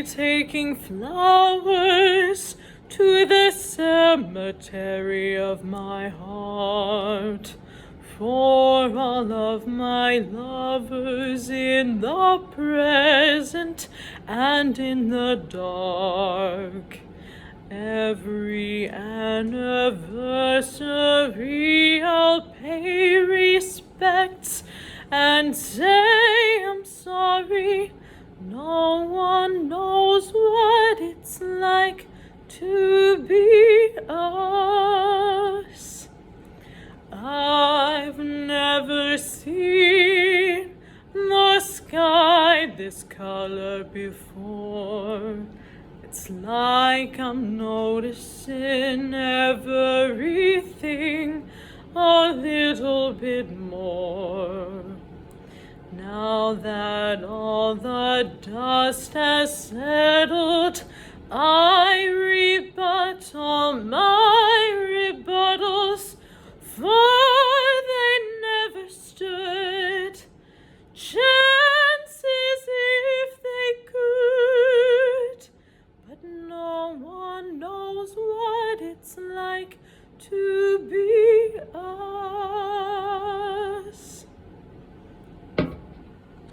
taking flowers to the cemetery of my heart, for all of my lovers in the present and in the dark. Every anniversary I'll pay respects and say I'm sorry. No one knows what it's like to be us. I've never seen the sky this color before. It's like I'm noticing everything a little bit more. Now that all the dust has settled, I rebut all my rebuttals, for they never stood chances if they could. But no one knows what it's like to